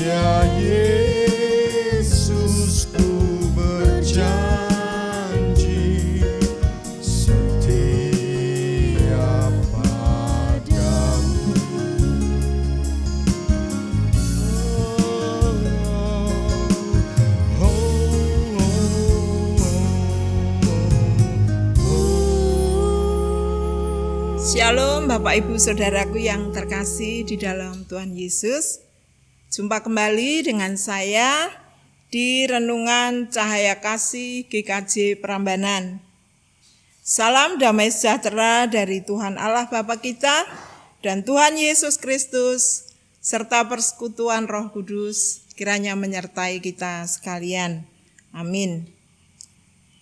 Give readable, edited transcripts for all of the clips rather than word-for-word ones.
Ya Yesus, ku berjanji setia padamu. Shalom Bapak Ibu Saudaraku yang terkasih di dalam Tuhan Yesus. Jumpa kembali dengan saya di Renungan Cahaya Kasih GKJ Prambanan. Salam damai sejahtera dari Tuhan Allah Bapa kita dan Tuhan Yesus Kristus serta persekutuan Roh Kudus kiranya menyertai kita sekalian. Amin.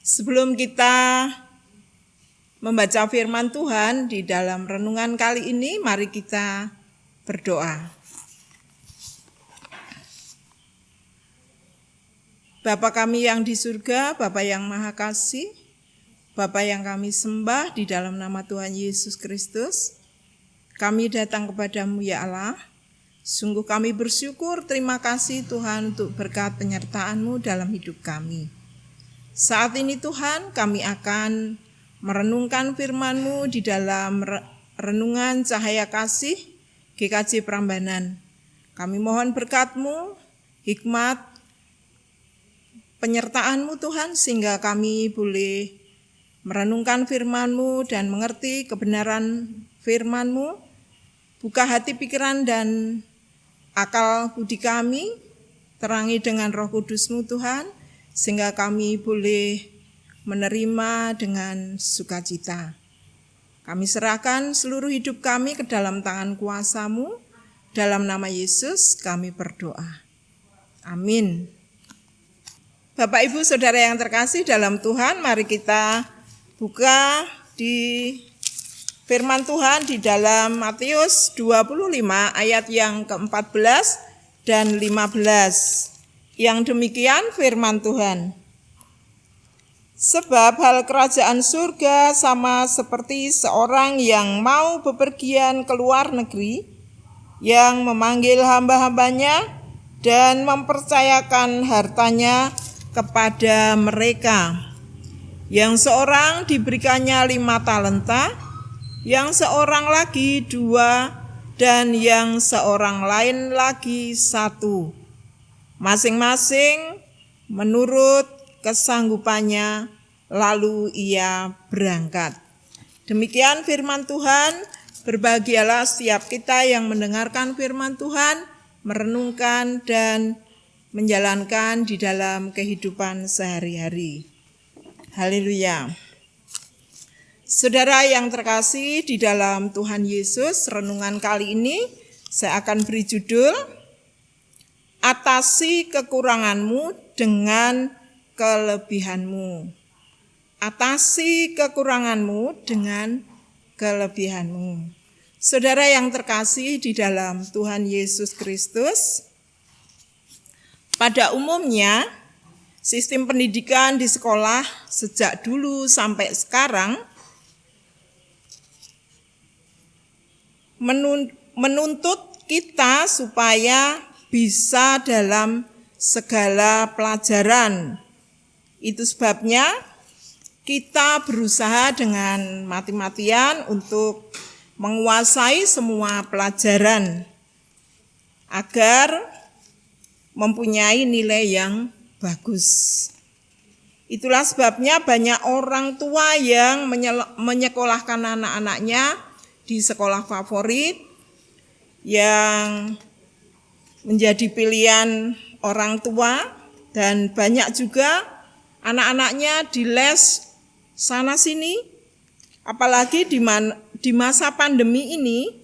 Sebelum kita membaca firman Tuhan di dalam renungan kali ini, mari kita berdoa. Bapa kami yang di surga, Bapa yang maha kasih, Bapa yang kami sembah di dalam nama Tuhan Yesus Kristus, kami datang kepadamu ya Allah. Sungguh kami bersyukur, terima kasih Tuhan untuk berkat penyertaan-Mu dalam hidup kami. Saat ini Tuhan, kami akan merenungkan firman-Mu di dalam renungan Cahaya Kasih GKJ Prambanan. Kami mohon berkat-Mu, hikmat, penyertaan-Mu Tuhan, sehingga kami boleh merenungkan firman-Mu dan mengerti kebenaran firman-Mu. Buka hati pikiran dan akal budi kami, terangi dengan Roh Kudus-Mu Tuhan, sehingga kami boleh menerima dengan sukacita. Kami serahkan seluruh hidup kami ke dalam tangan kuasa-Mu. Dalam nama Yesus kami berdoa. Amin. Bapak Ibu Saudara yang terkasih dalam Tuhan, mari kita buka di firman Tuhan di dalam Matius 25 ayat yang ke-14 dan 15. Yang demikian firman Tuhan. Sebab hal kerajaan surga sama seperti seorang yang mau bepergian ke luar negeri, yang memanggil hamba-hambanya dan mempercayakan hartanya kepada mereka. Yang seorang diberikannya 5 talenta, yang seorang lagi 2, dan yang seorang lain lagi 1. Masing-masing menurut kesanggupannya, lalu ia berangkat. Demikian firman Tuhan. Berbahagialah setiap kita yang mendengarkan firman Tuhan, merenungkan dan menjalankan di dalam kehidupan sehari-hari. Haleluya. Saudara yang terkasih di dalam Tuhan Yesus, renungan kali ini saya akan beri judul Atasi kekuranganmu dengan kelebihanmu. Atasi kekuranganmu dengan kelebihanmu. Saudara yang terkasih di dalam Tuhan Yesus Kristus, pada umumnya, sistem pendidikan di sekolah sejak dulu sampai sekarang menuntut kita supaya bisa dalam segala pelajaran. Itu sebabnya kita berusaha dengan mati-matian untuk menguasai semua pelajaran agar mempunyai nilai yang bagus. Itulah sebabnya banyak orang tua yang menyekolahkan anak-anaknya di sekolah favorit yang menjadi pilihan orang tua, dan banyak juga anak-anaknya di les sana sini. Apalagi di masa pandemi ini,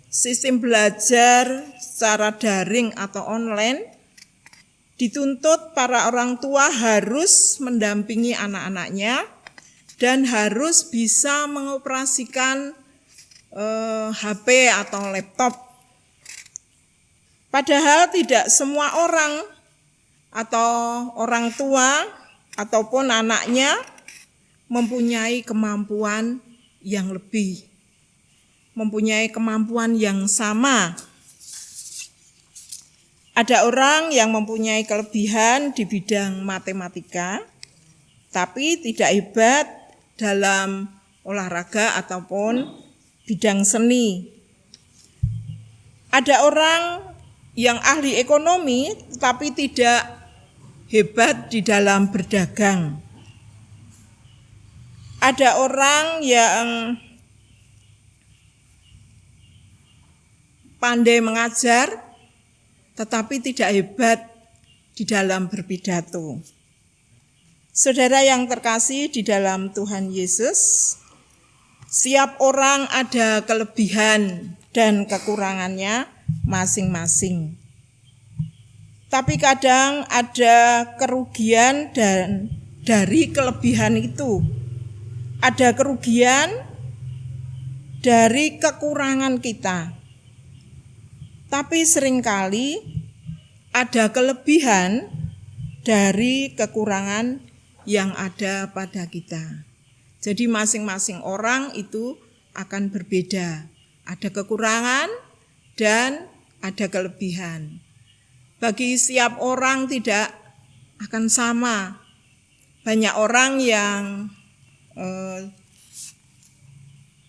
sistem belajar secara daring atau online, dituntut para orang tua harus mendampingi anak-anaknya dan harus bisa mengoperasikan HP atau laptop. Padahal tidak semua orang atau orang tua ataupun anaknya mempunyai kemampuan yang lebih, mempunyai kemampuan yang sama. Ada orang yang mempunyai kelebihan di bidang matematika, tapi tidak hebat dalam olahraga ataupun bidang seni. Ada orang yang ahli ekonomi, tapi tidak hebat di dalam berdagang. Ada orang yang pandai mengajar, tetapi tidak hebat di dalam berpidato. Saudara yang terkasih di dalam Tuhan Yesus, setiap orang ada kelebihan dan kekurangannya masing-masing. Tapi kadang ada kerugian dan dari kelebihan itu. Ada kerugian dari kekurangan kita. Tapi seringkali ada kelebihan dari kekurangan yang ada pada kita. Jadi masing-masing orang itu akan berbeda. Ada kekurangan dan ada kelebihan. Bagi setiap orang tidak akan sama. Banyak orang yang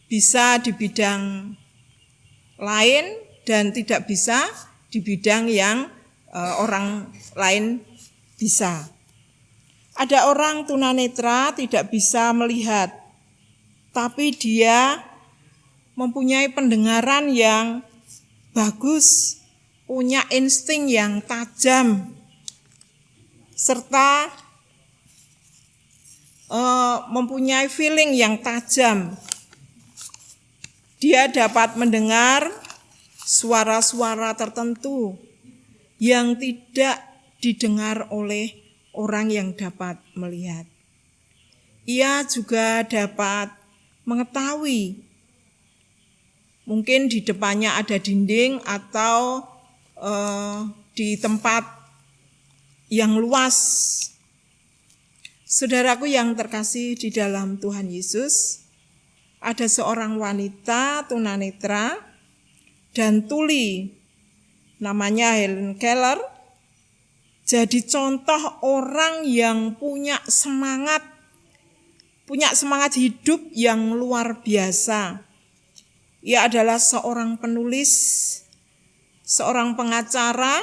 bisa di bidang lain dan tidak bisa di bidang yang orang lain bisa. Ada orang tunanetra tidak bisa melihat, tapi dia mempunyai pendengaran yang bagus, punya insting yang tajam, serta mempunyai feeling yang tajam. Dia dapat mendengar suara-suara tertentu yang tidak didengar oleh orang yang dapat melihat. Ia juga dapat mengetahui, mungkin di depannya ada dinding atau di tempat yang luas. Saudaraku yang terkasih di dalam Tuhan Yesus, ada seorang wanita tunanetra dan tuli, namanya Helen Keller, jadi contoh orang yang punya semangat hidup yang luar biasa. Ia adalah seorang penulis, seorang pengacara,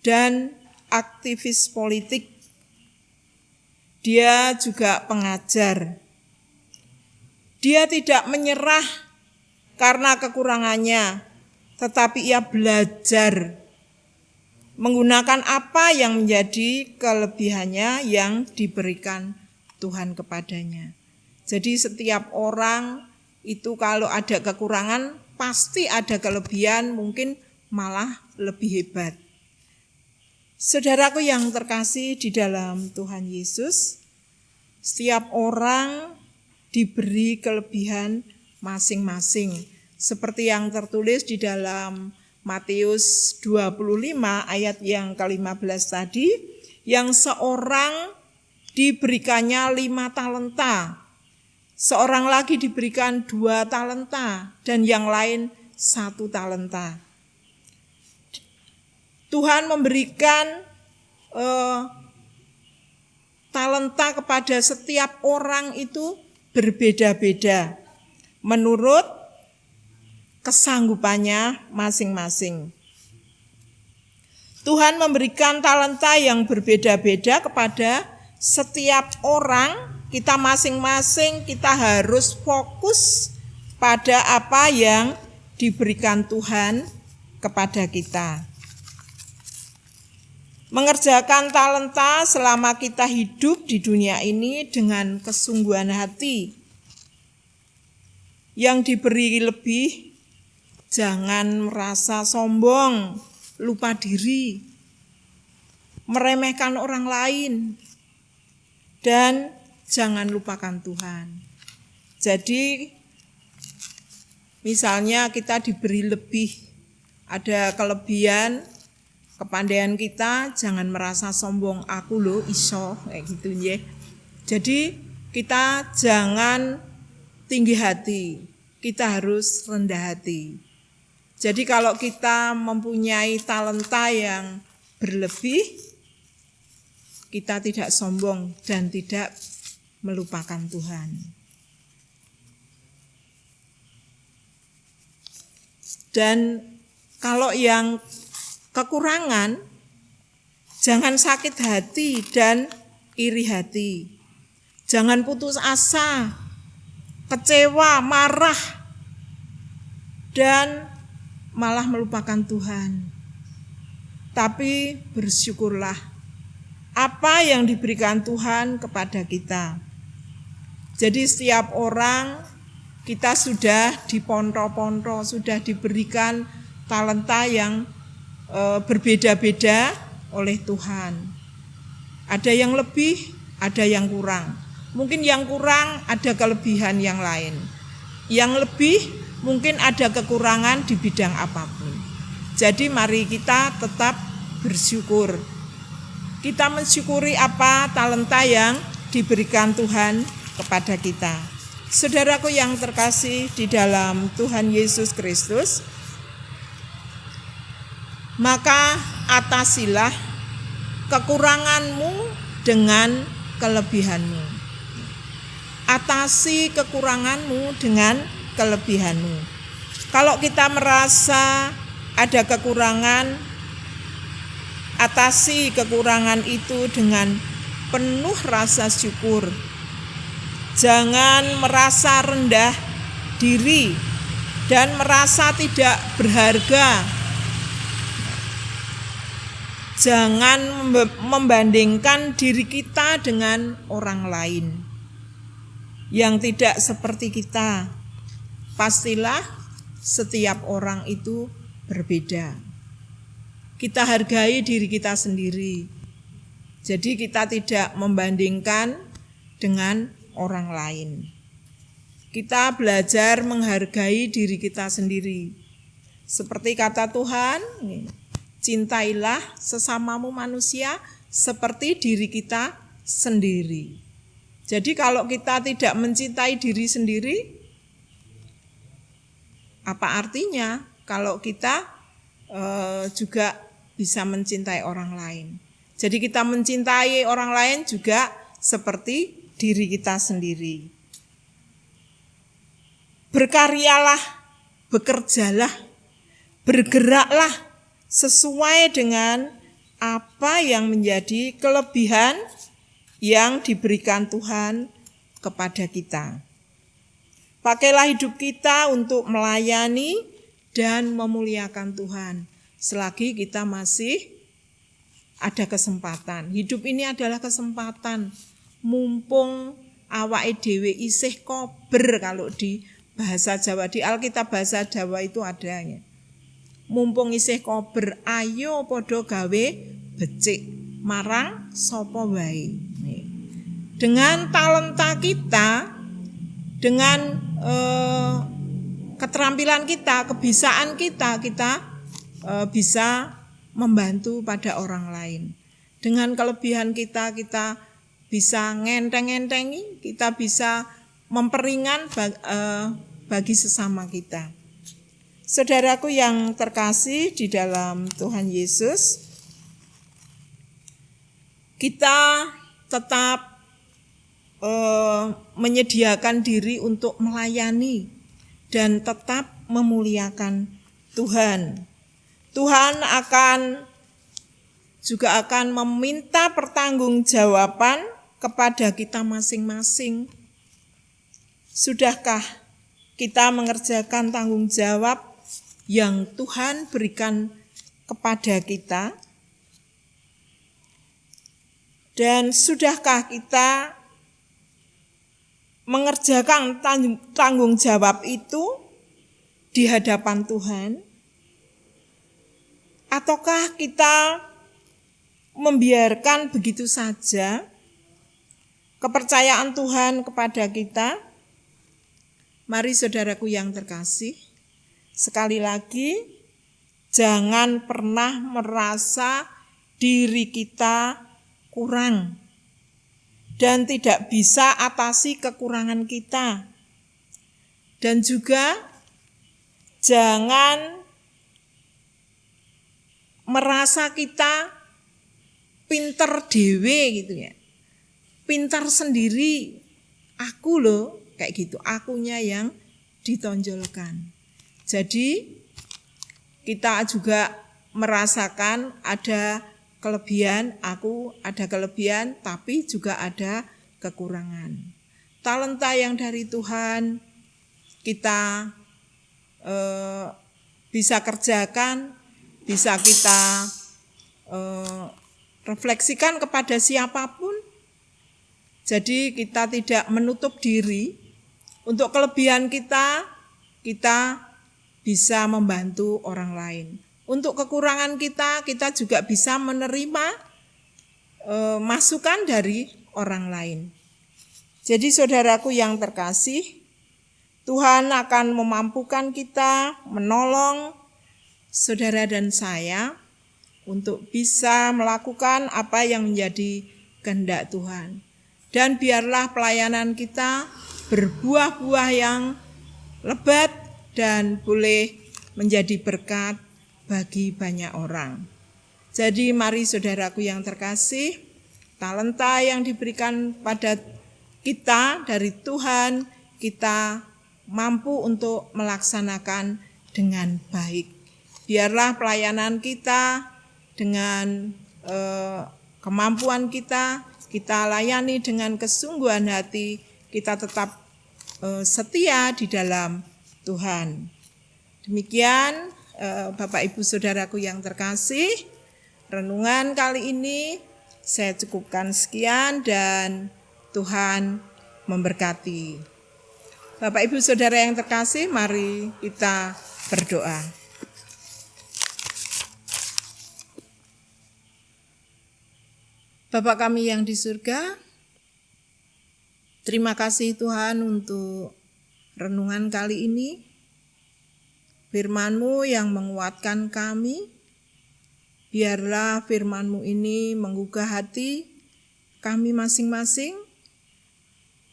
dan aktivis politik. Dia juga pengajar. Dia tidak menyerah karena kekurangannya, tetapi ia belajar menggunakan apa yang menjadi kelebihannya yang diberikan Tuhan kepadanya. Jadi setiap orang itu kalau ada kekurangan, pasti ada kelebihan, mungkin malah lebih hebat. Saudaraku yang terkasih di dalam Tuhan Yesus, setiap orang diberi kelebihan masing-masing. Seperti yang tertulis di dalam Matius 25 ayat yang ke-15 tadi, yang seorang diberikannya 5 talenta, seorang lagi diberikan 2 talenta, dan yang lain 1 talenta. Tuhan memberikan talenta kepada setiap orang itu berbeda-beda menurut kesanggupannya masing-masing. Tuhan memberikan talenta yang berbeda-beda kepada setiap orang. Kita masing-masing kita harus fokus pada apa yang diberikan Tuhan kepada kita. Mengerjakan talenta selama kita hidup di dunia ini dengan kesungguhan hati. Yang diberi lebih, jangan merasa sombong, lupa diri, meremehkan orang lain, dan jangan lupakan Tuhan. Jadi, misalnya kita diberi lebih, ada kelebihan, kepandaian kita, jangan merasa sombong, aku loh iso, kayak gitu ya. Jadi kita jangan tinggi hati, kita harus rendah hati. Jadi kalau kita mempunyai talenta yang berlebih, kita tidak sombong dan tidak melupakan Tuhan. Dan kalau yang kekurangan, jangan sakit hati dan iri hati. Jangan putus asa, kecewa, marah, dan malah melupakan Tuhan. Tapi bersyukurlah apa yang diberikan Tuhan kepada kita. Jadi setiap orang kita sudah diponto-ponto, sudah diberikan talenta yang berbeda-beda oleh Tuhan. Ada yang lebih, ada yang kurang. Mungkin yang kurang ada kelebihan yang lain. Yang lebih mungkin ada kekurangan di bidang apapun. Jadi mari kita tetap bersyukur. Kita mensyukuri apa talenta yang diberikan Tuhan kepada kita. Saudaraku yang terkasih di dalam Tuhan Yesus Kristus, maka atasilah kekuranganmu dengan kelebihanmu. Atasi kekuranganmu dengan kelebihanmu. Kalau kita merasa ada kekurangan, atasi kekurangan itu dengan penuh rasa syukur. Jangan merasa rendah diri dan merasa tidak berharga. Jangan membandingkan diri kita dengan orang lain yang tidak seperti kita. Pastilah setiap orang itu berbeda. Kita hargai diri kita sendiri. Jadi kita tidak membandingkan dengan orang lain. Kita belajar menghargai diri kita sendiri. Seperti kata Tuhan, cintailah sesamamu manusia seperti diri kita sendiri. Jadi kalau kita tidak mencintai diri sendiri, apa artinya kalau kita juga bisa mencintai orang lain? Jadi kita mencintai orang lain juga seperti diri kita sendiri. Berkaryalah, bekerjalah, bergeraklah sesuai dengan apa yang menjadi kelebihan yang diberikan Tuhan kepada kita. Pakailah hidup kita untuk melayani dan memuliakan Tuhan selagi kita masih ada kesempatan. Hidup ini adalah kesempatan, mumpung awake dhewe isih kober. Kalau di bahasa Jawa, di Alkitab bahasa Jawa itu adanya. Mumpung isih kober, ayo padha gawe becik marang sapa wae. Dengan talenta kita, dengan keterampilan kita, kebisaan kita bisa membantu pada orang lain. Dengan kelebihan kita bisa ngenteng-ngentengi, kita bisa memperingan bagi sesama kita. Saudaraku yang terkasih di dalam Tuhan Yesus, kita tetap menyediakan diri untuk melayani dan tetap memuliakan Tuhan. Tuhan juga akan meminta pertanggungjawaban kepada kita masing-masing. Sudahkah kita mengerjakan tanggung jawab yang Tuhan berikan kepada kita? Dan sudahkah kita mengerjakan tanggung jawab itu di hadapan Tuhan? Ataukah kita membiarkan begitu saja kepercayaan Tuhan kepada kita? Mari saudaraku yang terkasih, sekali lagi jangan pernah merasa diri kita kurang dan tidak bisa atasi kekurangan kita. Dan juga jangan merasa kita pinter dewe gitu ya. Pintar sendiri, aku loh, kayak gitu, akunya yang ditonjolkan. Jadi kita juga merasakan ada kelebihan, aku ada kelebihan, tapi juga ada kekurangan. Talenta yang dari Tuhan kita bisa kerjakan, bisa kita refleksikan kepada siapapun. Jadi kita tidak menutup diri. Untuk kelebihan kita bisa membantu orang lain. Untuk kekurangan kita juga bisa menerima masukan dari orang lain. Jadi saudaraku yang terkasih, Tuhan akan memampukan kita menolong saudara dan saya untuk bisa melakukan apa yang menjadi kehendak Tuhan. Dan biarlah pelayanan kita berbuah-buah yang lebat dan boleh menjadi berkat bagi banyak orang. Jadi mari saudaraku yang terkasih, talenta yang diberikan pada kita dari Tuhan, kita mampu untuk melaksanakan dengan baik. Biarlah pelayanan kita dengan kemampuan kita layani dengan kesungguhan hati, kita tetap setia di dalam Tuhan. Demikian Bapak Ibu Saudaraku yang terkasih, renungan kali ini saya cukupkan sekian dan Tuhan memberkati. Bapak Ibu Saudara yang terkasih, mari kita berdoa. Bapa kami yang di surga, terima kasih Tuhan untuk renungan kali ini. Firman-Mu yang menguatkan kami. Biarlah firman-Mu ini menggugah hati kami masing-masing.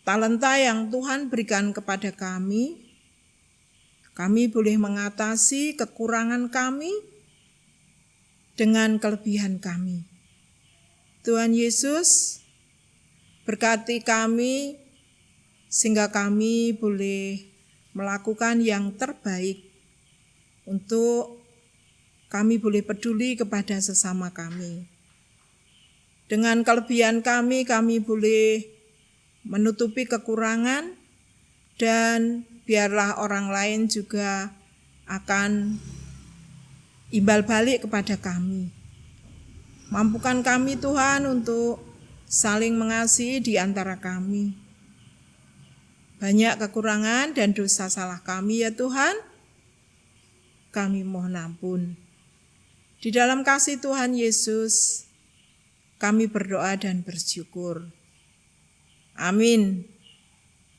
Talenta yang Tuhan berikan kepada kami boleh mengatasi kekurangan kami dengan kelebihan kami. Tuhan Yesus, berkati kami sehingga kami boleh melakukan yang terbaik untuk kami boleh peduli kepada sesama kami. Dengan kelebihan kami boleh menutupi kekurangan dan biarlah orang lain juga akan imbal balik kepada kami. Mampukan kami Tuhan untuk saling mengasihi di antara kami. Banyak kekurangan dan dosa salah kami ya Tuhan, kami mohon ampun. Di dalam kasih Tuhan Yesus, kami berdoa dan bersyukur. Amin.